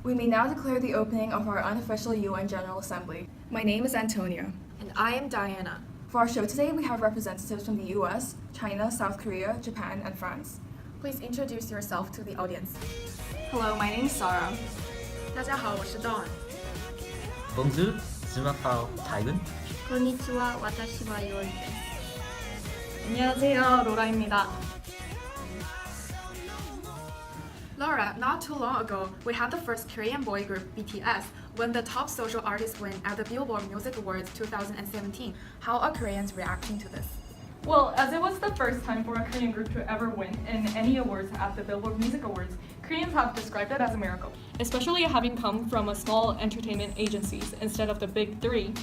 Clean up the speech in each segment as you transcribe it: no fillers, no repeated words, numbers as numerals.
We may now declare the opening of our unofficial UN General Assembly. My name is Antonia. And I am Diana. For our show today, we have representatives from the US, China, South Korea, Japan, and France. Please introduce yourself to the audience. Hello, my name is Sara. 大家好，我是 Dawn. Bonjour, je m'appelle Taekhyun. konnichiwa, watashi wa Yori desu. 안녕하세요, 로라입니다. Laura, not too long ago, we had the first Korean boy group, BTS, win the top social artist win at the Billboard Music Awards 2017. How are Koreans reacting to this? Well, as it was the first time for a Korean group to ever win in any awards at the Billboard Music Awards, Koreans have described it as a miracle. Especially having come from a small entertainment agencies instead of the big three,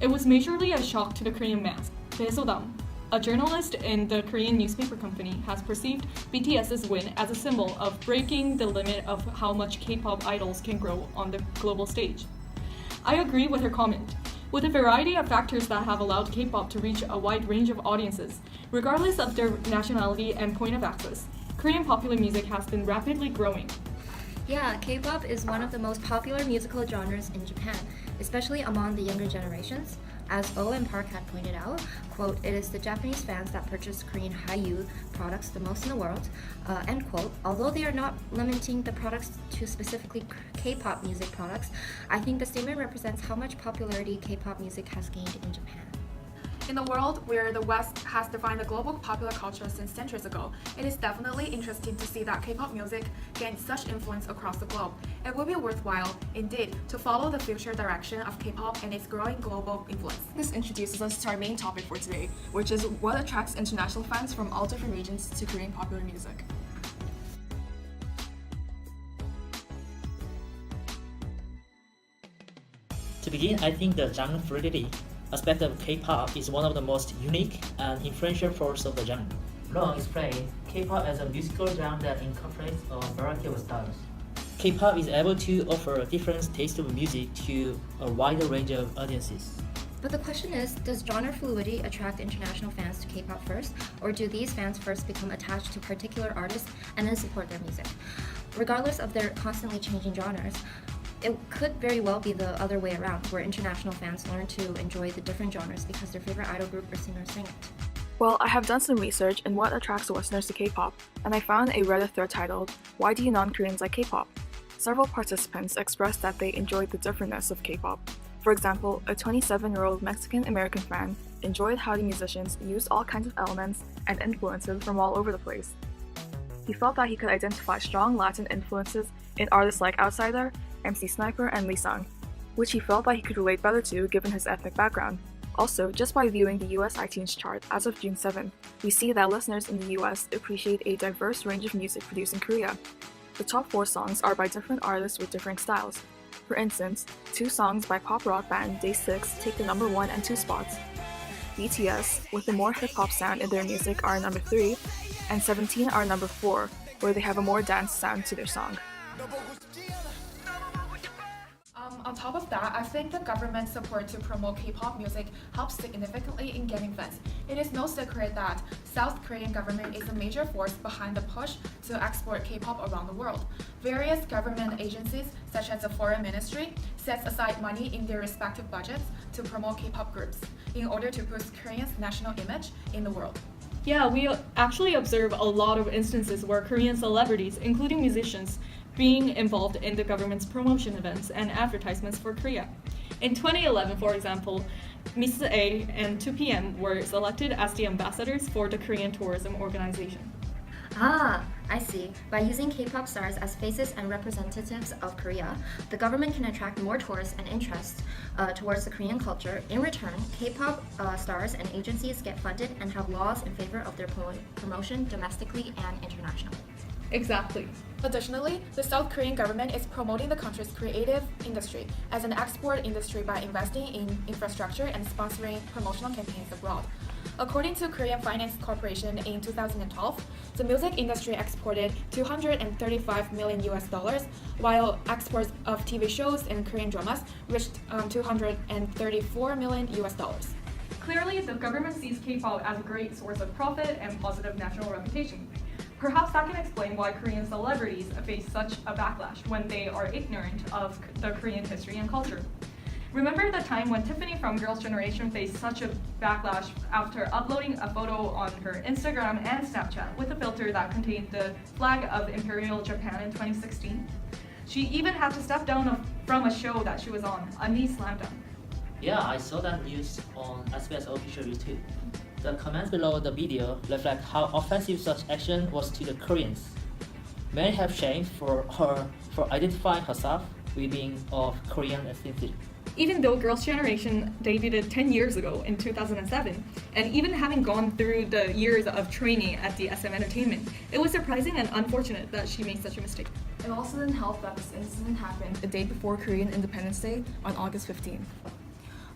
it was majorly a shock to the Korean mass. Dae-so-dam, a journalist in the Korean newspaper company, has perceived BTS's win as a symbol of breaking the limit of how much K-pop idols can grow on the global stage. I agree with her comment. With a variety of factors that have allowed K-pop to reach a wide range of audiences, regardless of their nationality and point of access, Korean popular music has been rapidly growing. Yeah, K-pop is one of the most popular musical genres in Japan, especially among the younger generations. As O and Park had pointed out, quote, it is the Japanese fans that purchase Korean Hallyu products the most in the world, end quote. Although they are not limiting the products to specifically K-pop music products, I think the statement represents how much popularity K-pop music has gained in Japan. In the world where the West has defined the global popular culture since centuries ago, it is definitely interesting to see that K-pop music gained such influence across the globe. It will be worthwhile, indeed, to follow the future direction of K-pop and its growing global influence. This introduces us to our main topic for today, which is what attracts international fans from all different regions to Korean popular music. To begin, I think the genre fluidity aspect of K-pop is one of the most unique and influential forces of the genre. Long explained K-pop as a musical genre that incorporates a variety of styles. K-pop is able to offer different tastes of music to a wider range of audiences. But the question is, does genre fluidity attract international fans to K-pop first, or do these fans first become attached to particular artists and then support their music? Regardless of their constantly changing genres, it could very well be the other way around, where international fans learn to enjoy the different genres because their favorite idol group or singer sing it. Well, I have done some research in what attracts Westerners to K-pop, and I found a Reddit thread titled, "Why do you non-Koreans like K-pop?" Several participants expressed that they enjoyed the differentness of K-pop. For example, a 27-year-old Mexican-American fan enjoyed how the musicians used all kinds of elements and influences from all over the place. He felt that he could identify strong Latin influences in artists like Outsider, MC Sniper, and Lee Sung, which he felt that he could relate better to given his ethnic background. Also, just by viewing the US iTunes chart as of June 7th, we see that listeners in the US appreciate a diverse range of music produced in Korea. The top 4 songs are by different artists with differing styles. For instance, 2 songs by pop rock band Day 6 take the number 1 and 2 spots. BTS, with a more hip-hop sound in their music, are number 3, and 17 are number 4, where they have a more dance sound to their song. On top of that, I think the government's support to promote K-pop music helps significantly in getting fans. It is no secret that South Korean government is a major force behind the push to export K-pop around the world. Various government agencies, such as the Foreign Ministry, sets aside money in their respective budgets to promote K-pop groups in order to boost Korea's national image in the world. Yeah, we actually observe a lot of instances where Korean celebrities, including musicians, being involved in the government's promotion events and advertisements for Korea. In 2011, for example, Miss A and 2PM were selected as the ambassadors for the Korean Tourism Organization. Ah, I see. By using K-pop stars as faces and representatives of Korea, the government can attract more tourists and interest towards the Korean culture. In return, K-pop stars and agencies get funded and have laws in favor of their promotion domestically and internationally. Exactly. Additionally, the South Korean government is promoting the country's creative industry as an export industry by investing in infrastructure and sponsoring promotional campaigns abroad. According to Korean Finance Corporation in 2012, the music industry exported $235 million, while exports of TV shows and Korean dramas reached $234 million. Clearly, the government sees K-pop as a great source of profit and positive national reputation. Perhaps that can explain why Korean celebrities face such a backlash when they are ignorant of the Korean history and culture. Remember the time when Tiffany from Girls' Generation faced such a backlash after uploading a photo on her Instagram and Snapchat with a filter that contained the flag of Imperial Japan in 2016? She even had to step down from a show that she was on, a knee slam dunk. Yeah, I saw that news on SBS official YouTube. The comments below the video reflect how offensive such action was to the Koreans. Many have shamed for her for identifying herself with being of Korean ethnicity. Even though Girls' Generation debuted 10 years ago in 2007, and even having gone through the years of training at the SM Entertainment, it was surprising and unfortunate that she made such a mistake. It also didn't help that this incident happened a day before Korean Independence Day on August 15th.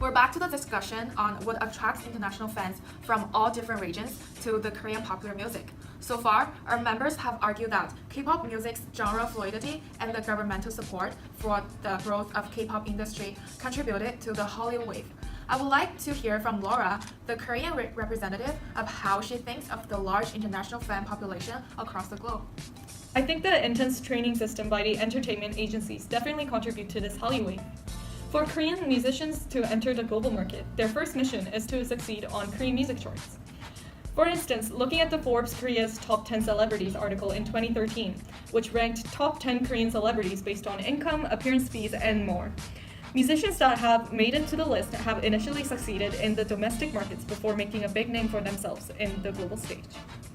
We're back to the discussion on what attracts international fans from all different regions to the Korean popular music. So far, our members have argued that K-pop music's genre fluidity and the governmental support for the growth of K-pop industry contributed to the Hallyu wave. I would like to hear from Laura, the Korean representative, of how she thinks of the large international fan population across the globe. I think the intense training system by the entertainment agencies definitely contribute to this Hallyu wave. For Korean musicians to enter the global market, their first mission is to succeed on Korean music charts. For instance, looking at the Forbes Korea's Top 10 Celebrities article in 2013, which ranked top 10 Korean celebrities based on income, appearance fees, and more. Musicians that have made it to the list have initially succeeded in the domestic markets before making a big name for themselves in the global stage.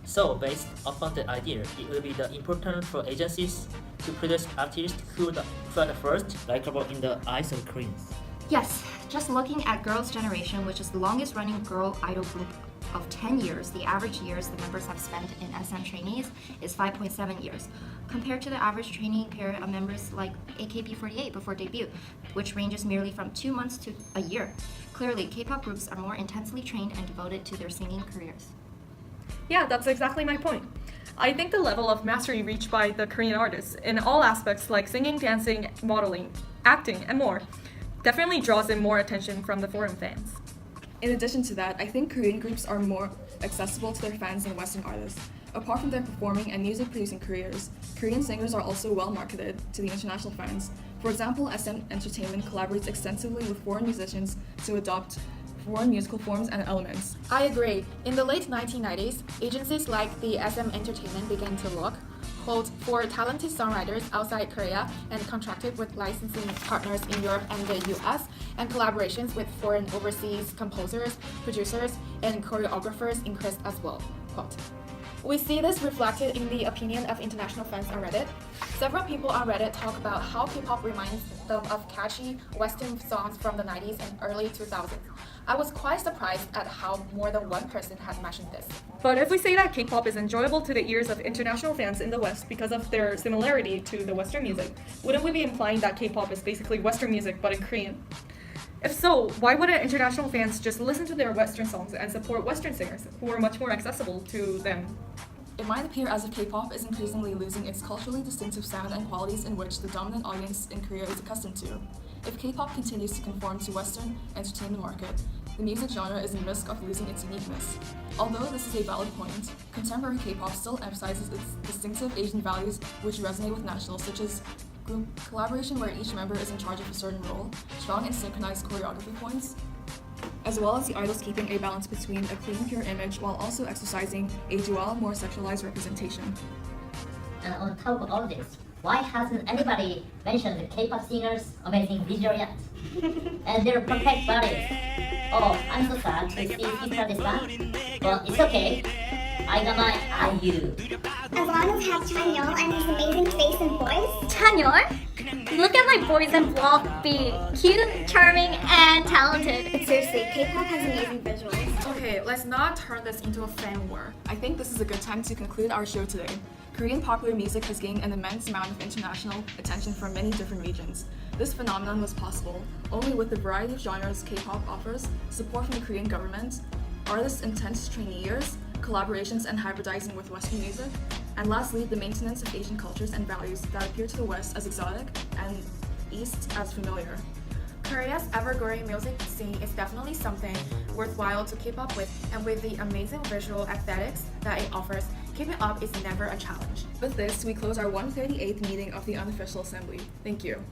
So, based upon the idea, it will be important for agencies to produce artists who are the first likable in the eyes of Koreans. Yes, just looking at Girls' Generation, which is the longest running girl idol group of 10 years, the average years the members have spent in SM trainees is 5.7 years, compared to the average training period of members like AKB48 before debut, which ranges merely from 2 months to a year. Clearly, K-pop groups are more intensely trained and devoted to their singing careers. Yeah, that's exactly my point. I think the level of mastery reached by the Korean artists in all aspects like singing, dancing, modeling, acting, and more definitely draws in more attention from the foreign fans. In addition to that, I think Korean groups are more accessible to their fans than Western artists. Apart from their performing and music producing careers, Korean singers are also well marketed to the international fans. For example, SM Entertainment collaborates extensively with foreign musicians to adopt foreign musical forms and elements. I agree. In the late 1990s, agencies like the SM Entertainment began to look, quote, for talented songwriters outside Korea and contracted with licensing partners in Europe and the US, and collaborations with foreign overseas composers, producers, and choreographers increased as well, quote. We see this reflected in the opinion of international fans on Reddit. Several people on Reddit talk about how K-pop reminds them of catchy Western songs from the 90s and early 2000s. I was quite surprised at how more than one person had mentioned this. But if we say that K-pop is enjoyable to the ears of international fans in the West because of their similarity to the Western music, wouldn't we be implying that K-pop is basically Western music but in Korean? If so, why wouldn't international fans just listen to their Western songs and support Western singers who are much more accessible to them? It might appear as if K-pop is increasingly losing its culturally distinctive sound and qualities in which the dominant audience in Korea is accustomed to. If K-pop continues to conform to Western entertainment market, the music genre is in risk of losing its uniqueness. Although this is a valid point, contemporary K-pop still emphasizes its distinctive Asian values which resonate with nationals, such as group collaboration where each member is in charge of a certain role, strong and synchronized choreography points, as well as the idols keeping a balance between a clean, pure image while also exercising a dual, more sexualized representation. And on top of all this, why hasn't anybody mentioned the K-pop singers' amazing visual yet? And their perfect bodies. Oh, I'm so sad to see people this bad. But it's okay. I got my IU. As long as we have Chanyeol and his amazing face and voice. Chanyeol? Look at my boys and block feet. Cute, charming, and talented. But seriously, K-pop has amazing visuals. Okay, let's not turn this into a fan war. I think this is a good time to conclude our show today. Korean popular music has gained an immense amount of international attention from many different regions. This phenomenon was possible only with the variety of genres K-pop offers, support from the Korean government, artists' intense trainee years, collaborations and hybridizing with Western music, and lastly, the maintenance of Asian cultures and values that appear to the West as exotic and East as familiar. Korea's ever-growing music scene is definitely something worthwhile to keep up with, and with the amazing visual aesthetics that it offers, Keeping up is never a challenge. With this, we close our 138th meeting of the Unofficial Assembly. Thank you.